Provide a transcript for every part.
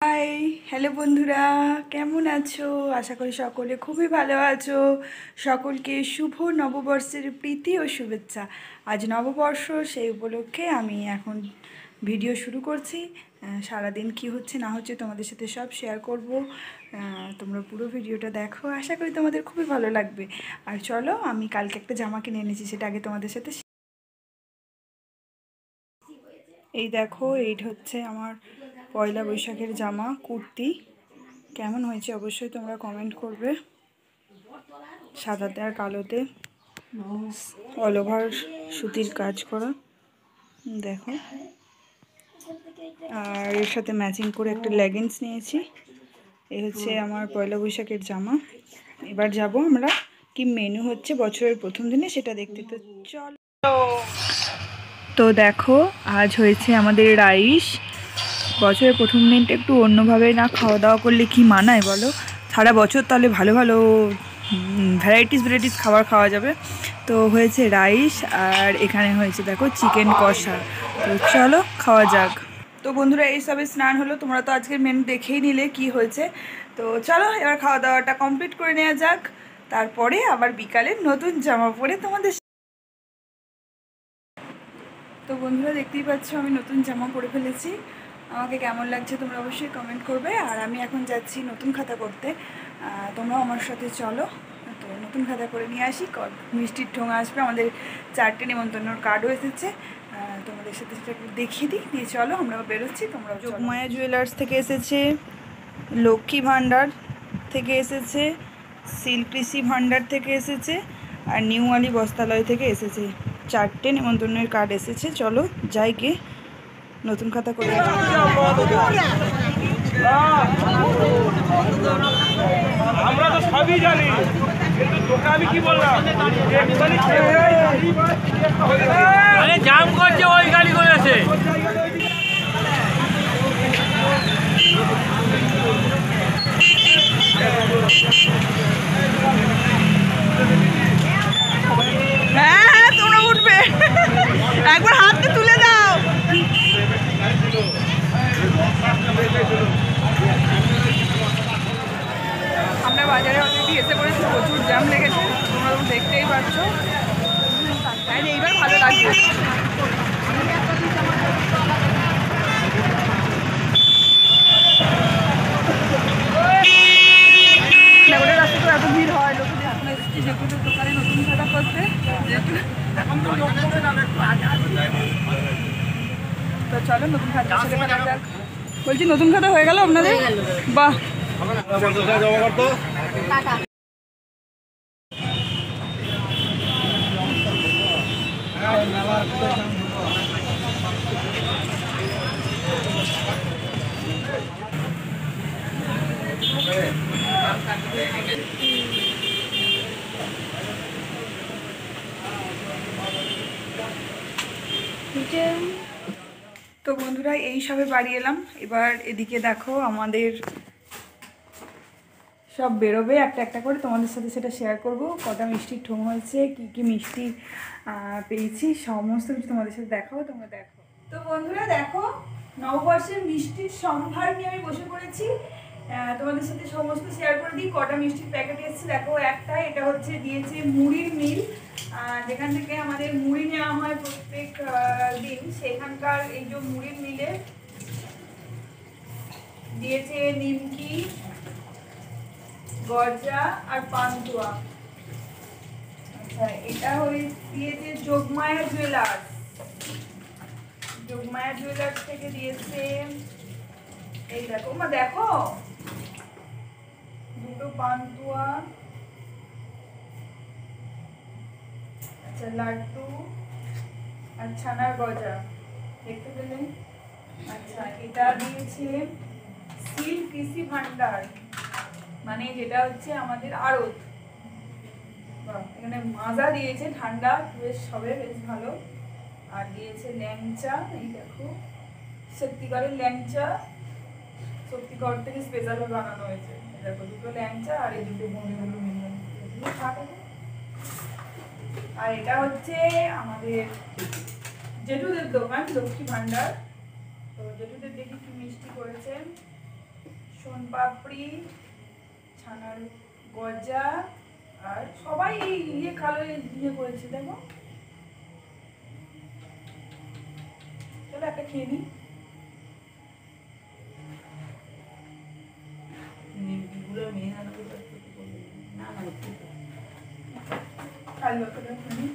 High, hello বন্ধুরা, কেমন আছো? আশা করি সকলে খুবই ভালো আছো। সকলকে শুভ নববর্ষের প্রীতি ও শুভেচ্ছা। আজ নববর্ষ, সেই উপলক্ষে আমি এখন ভিডিও শুরু করছি। সারাদিন কি হচ্ছে না হচ্ছে তোমাদের সাথে সব শেয়ার করব। তোমরা পুরো ভিডিওটা দেখো, আশা করি তোমাদের খুবই ভালো লাগবে। আর চলো, আমি কালকে একটা জামা কিনে এনেছি, সেটা আগে তোমাদের সাথে। এই দেখো, এইটা হচ্ছে আমার পয়লা বৈশাখের জামা, কুর্তি। কেমন হয়েছে অবশ্যই তোমরা কমেন্ট করবে। সাদাতে আর কালোতে অল ওভার সুতির কাজ করা, দেখো। আর এর সাথে ম্যাচিং করে একটা লেগিংস নিয়েছি। এই হচ্ছে আমার পয়লা বৈশাখের জামা। এবার যাব আমরা কি মেনু হচ্ছে বছরের প্রথম দিনে সেটা দেখতে। তো চলো। তো দেখো, আজ হয়েছে আমাদের রাইস। বছরের প্রথম দিনটা একটু অন্যভাবে না খাওয়া দাওয়া করলে কি মানায় বলো? সারা বছর তাহলে ভালো ভালো ভ্যারাইটিস খাবার খাওয়া যাবে। তো হয়েছে রাইস, আর এখানে হয়েছে দেখো চিকেন কষা। তো চলো খাওয়া যাক। তো বন্ধুরা, এই সবে স্নান হলো, তোমরা তো আজকের মেনু দেখেই নিলে কি হয়েছে। তো চলো এবার খাওয়া দাওয়াটা কমপ্লিট করে নেওয়া যাক, তারপরে আবার বিকালে নতুন জামা পরে তোমাদের। তো বন্ধুরা, দেখতেই পাচ্ছ আমি নতুন জামা পরে ফেলেছি। আমাকে কেমন লাগছে তোমরা অবশ্যই কমেন্ট করবে। আর আমি এখন যাচ্ছি নতুন খাতা করতে, তোমরাও আমার সাথে চলো। তো নতুন খাতা করে নিয়ে আসি, মিষ্টির ঠোঙা আসবে, আমাদের 4টে নেমন্তন্নর কার্ডও এসেছে। তোমাদের সাথে সেটা একটু দেখিয়ে দিই, দিয়ে চলো আমরাও বেরোচ্ছি। তোমরা যোগমায়া জুয়েলার্স থেকে এসেছে, লক্ষ্মী ভাণ্ডার থেকে এসেছে, সিল্কৃষি ভাণ্ডার থেকে এসেছে, আর নিউ আলি বস্ত্রালয় থেকে এসেছে। 4টে নেমন্তন্নের কার্ড এসেছে। চলো যাই গিয়ে নতুন খাতা করে। আমরা তো সবই জানি, কিন্তু তোকে আমি কি বললাম, জাম করছে ওই গাড়ি করে আছে। হ্যাঁ হ্যাঁ, তোমরা উঠবে, একবার হাতটা তুলে দাও। আমরা বাজারে অলরেডি এসে পড়েছি, প্রচুর জ্যাম লেগেছে, তোমরা তো দেখতেই পাচ্ছ। এইবার ভালো লাগবে। ওটা রাস্তায় তো এত ভিড় হয়, লোকে এখন এসেছি যেগুলো দোকানে নতুন খাতা করতে। তো চলো নতুন খাতা ছেলে ফেলা যাক। বলছি নতুন খাতা হয়ে গেল আপনাদের? বাহ। তো বন্ধুরা, এই সবে বাড়ি এলাম। এবার এদিকে দেখো, আমাদের সব বেরোবে একটা একটা করে, তোমাদের সাথে সেটা শেয়ার করব। কটা মিষ্টির ঠোঙ হয়েছে, কি কি মিষ্টি পেয়েছি, সমস্ত কিছু তোমাদের সাথে দেখাবো, তোমরা দেখো। তো বন্ধুরা দেখো, নববর্ষের মিষ্টির সম্ভার নিয়ে আমি বসে পড়েছি। তোমাদের সাথে সমস্ত শেয়ার করে দিই। কটা মিষ্টির প্যাকেট এসেছে দেখো। একটা, এটা হচ্ছে দিয়েছে মুড়ির মিল, যেখান থেকে আমাদের মুড়ি নেওয়া হয় প্রত্যেক দিন, সেখানকার এই যে মুড়ির মিলে দিয়েছে নিমকি, গজা আর পান্তুয়া। আচ্ছা, এটা দিয়েছে যোগমায়া জুয়েলার্স। যোগমায়া জুয়েলার্স থেকে দিয়েছে, এই দেখো মা, দেখো দুটো পান্তুয়া, আচ্ছা লাড্ডু আর ছানার গজা, দেখতে পেলেন। আচ্ছা, এটা দিয়েছে সিল্ক কৃষি ভান্ডার, মানে যেটা হচ্ছে আমাদের আড়ত। এখানে মাজা দিয়েছে, ঠান্ডা বেশ হবে, বেশ ভালো। আর দিয়েছে ল্যাংচা, এই দেখো সত্যিকারের ল্যাংচা, সত্যিকার থেকে স্পেশালভাবে বানানো হয়েছে। দেখো দুটো ল্যাংচা আর এই দুটো বন্ধুগুলো মিলে। আর এটা হচ্ছে আমাদের জেঠুদের দোকান, লক্ষ্মী ভান্ডার। তো জেঠুদের দেখি কি মিষ্টি করেছে। সোনপাপড়ি, ছানার গজা, আর সবাই ইয়ে কালো ইয়ে করেছে দেখো। চলো একটা খেয়ে নিই। নিমকিগুলো মেয়ে আনবে না না আলু ভর্তাটা খেয়ে নিই।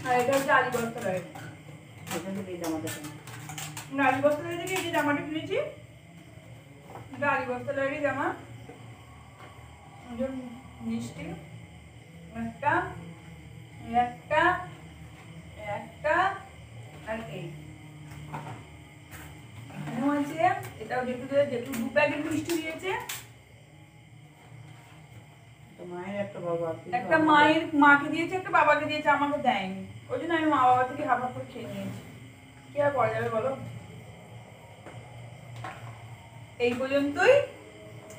আর এটা হচ্ছে আলু ভর্তা লাগে। এখান থেকে এই জামাটা আলু ভর্তা লাগে থেকে এই যে জামাটা কিনেছি, এটা আলু ভর্তা লাগে জামা। মিষ্টি একটা একটা একটা আর এই এখানেও আছে। এটাও যেটু 2 প্যাকেট মিষ্টি দিয়েছে। মায়ের একটা বাবা একটা মায়ের মাকে দিয়েছে, একটা বাবাকে দিয়েছে, আমাকে দেয়নি। ওই জন্য আমি মা বাবা থেকে হাফ হাফ করে খেয়ে নিয়েছি। কি আর করা যাবে বলো। এই পর্যন্তই।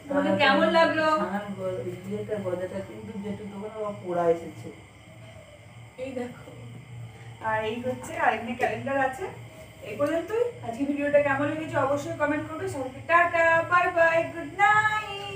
তোমাদের কেমন লাগলো? ইয়েটা গজাটা কিন্তু যেটু দোকানে বাবা পোড়া এসেছে। এই দেখো, আর এই হচ্ছে আরেকটা ক্যালেন্ডার আছে। এই পর্যন্তই। আজকে ভিডিওটা কেমন লেগেছে অবশ্যই কমেন্ট করবে। সবাইকে tata, bye bye, good night.